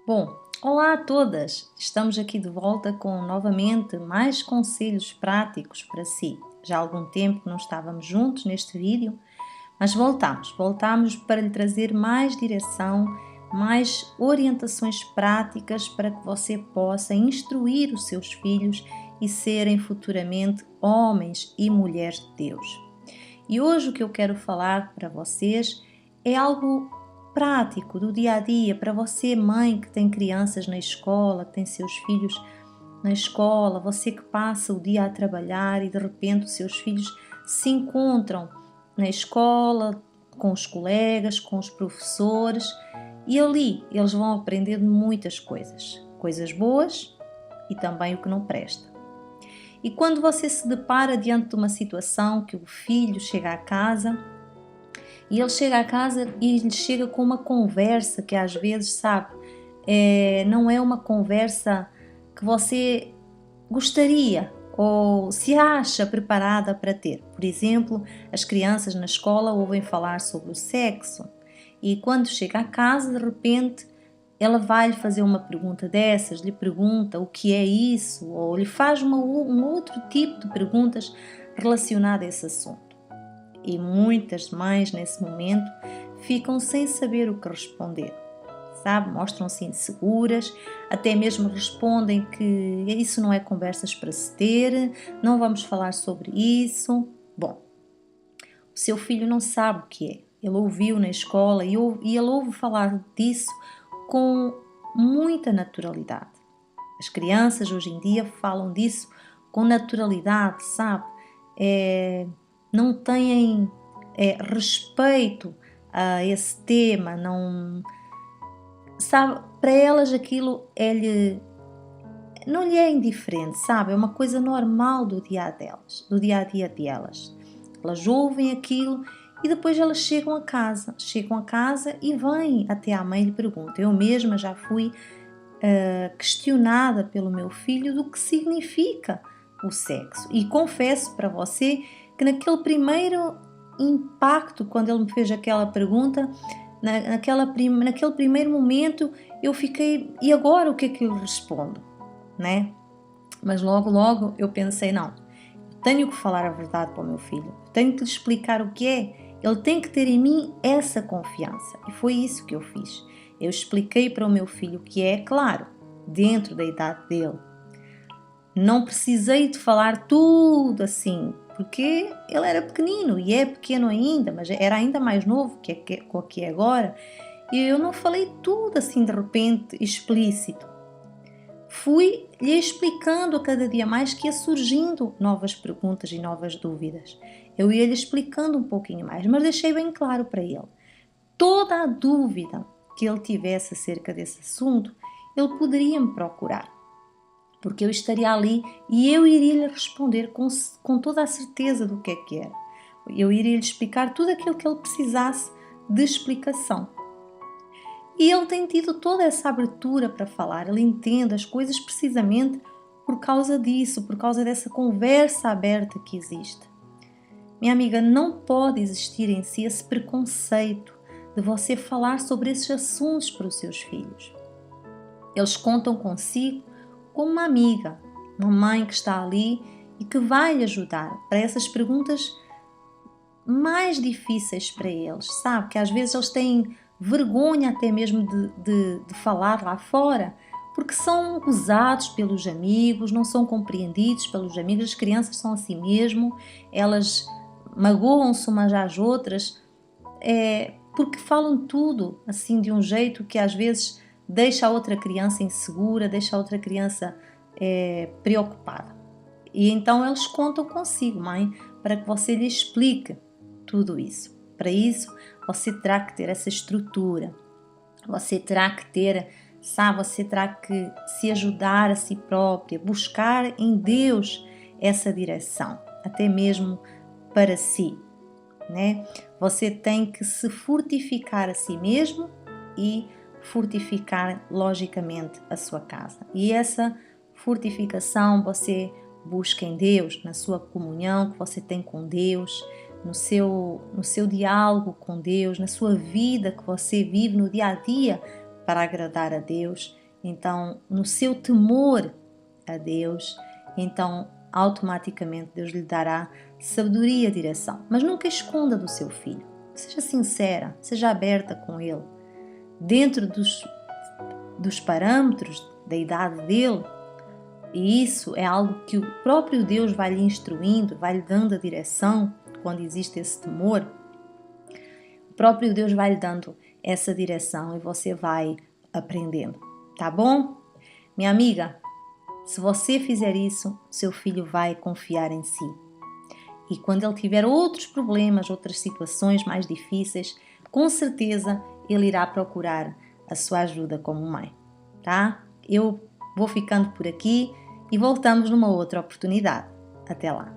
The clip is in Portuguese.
Bom, olá a todas! Estamos aqui de volta com novamente mais conselhos práticos para si. Já há algum tempo que não estávamos juntos neste vídeo, mas voltamos para lhe trazer mais direção, mais orientações práticas para que você possa instruir os seus filhos e serem futuramente homens e mulheres de Deus. E hoje o que eu quero falar para vocês é algo prático do dia a dia, para você, mãe que tem crianças na escola, que tem seus filhos na escola, você que passa o dia a trabalhar e de repente os seus filhos se encontram na escola, com os colegas, com os professores, e ali eles vão aprender muitas coisas, coisas boas e também o que não presta. E quando você se depara diante de uma situação que o filho chega a casa, e ele chega a casa e ele chega com uma conversa que às vezes, sabe, não é uma conversa que você gostaria ou se acha preparada para ter. Por exemplo, as crianças na escola ouvem falar sobre o sexo e quando chega a casa, de repente, ela vai lhe fazer uma pergunta dessas, lhe pergunta o que é isso, ou lhe faz um outro tipo de perguntas relacionadas a esse assunto. E muitas mães nesse momento ficam sem saber o que responder, sabe? Mostram-se inseguras, até mesmo respondem que isso não é conversas para se ter, não vamos falar sobre isso. Bom, o seu filho não sabe o que é, ele ouviu na escola e ele ouve falar disso com muita naturalidade. As crianças hoje em dia falam disso com naturalidade, sabe? Não têm respeito a esse tema, não sabe, para elas aquilo não lhe é indiferente, sabe? É uma coisa normal do dia a dia delas. Elas ouvem aquilo e depois elas chegam a casa e vêm até à mãe e lhe perguntam. Eu mesma já fui questionada pelo meu filho do que significa o sexo e confesso para você que naquele primeiro impacto, quando ele me fez aquela pergunta, naquele primeiro momento eu fiquei, e agora o que é que eu respondo, né? Mas logo eu pensei, não, tenho que falar a verdade para o meu filho, tenho que lhe explicar o que é, ele tem que ter em mim essa confiança, e foi isso que eu fiz. Eu expliquei para o meu filho o que é, claro, dentro da idade dele. Não precisei de falar tudo assim, porque ele era pequenino e é pequeno ainda, mas era ainda mais novo que é agora. E eu não falei tudo assim de repente explícito. Fui lhe explicando a cada dia mais que ia surgindo novas perguntas e novas dúvidas. Eu ia lhe explicando um pouquinho mais, mas deixei bem claro para ele. Toda a dúvida que ele tivesse acerca desse assunto, ele poderia me procurar, porque eu estaria ali e eu iria lhe responder com toda a certeza do que era. Eu iria lhe explicar tudo aquilo que ele precisasse de explicação. E ele tem tido toda essa abertura para falar, ele entende as coisas precisamente por causa disso, por causa dessa conversa aberta que existe. Minha amiga, não pode existir em si esse preconceito de você falar sobre esses assuntos para os seus filhos. Eles contam consigo como uma amiga, uma mãe que está ali e que vai lhe ajudar para essas perguntas mais difíceis para eles, sabe? Que às vezes eles têm vergonha até mesmo de falar lá fora, porque são usados pelos amigos, não são compreendidos pelos amigos. As crianças são assim mesmo, elas magoam-se umas às outras, porque falam tudo assim de um jeito que às vezes deixa a outra criança insegura, deixa a outra criança preocupada. E então eles contam consigo, mãe, para que você lhe explique tudo isso. Para isso, você terá que ter essa estrutura, você terá que ter, sabe, você terá que se ajudar a si própria, buscar em Deus essa direção, até mesmo para si, né? Você tem que se fortificar a si mesmo e fortificar logicamente a sua casa. E essa fortificação você busca em Deus, na sua comunhão que você tem com Deus, no seu diálogo com Deus, na sua vida que você vive no dia a dia para agradar a Deus, então no seu temor a Deus, então automaticamente Deus lhe dará sabedoria e direção. Mas nunca esconda do seu filho. Seja sincera, seja aberta com ele. Dentro dos parâmetros da idade dele, e isso é algo que o próprio Deus vai lhe instruindo, vai lhe dando a direção quando existe esse temor. O próprio Deus vai lhe dando essa direção e você vai aprendendo, tá bom? Minha amiga, se você fizer isso, seu filho vai confiar em si. E quando ele tiver outros problemas, outras situações mais difíceis, com certeza ele irá procurar a sua ajuda como mãe, tá? Eu vou ficando por aqui e voltamos numa outra oportunidade. Até lá!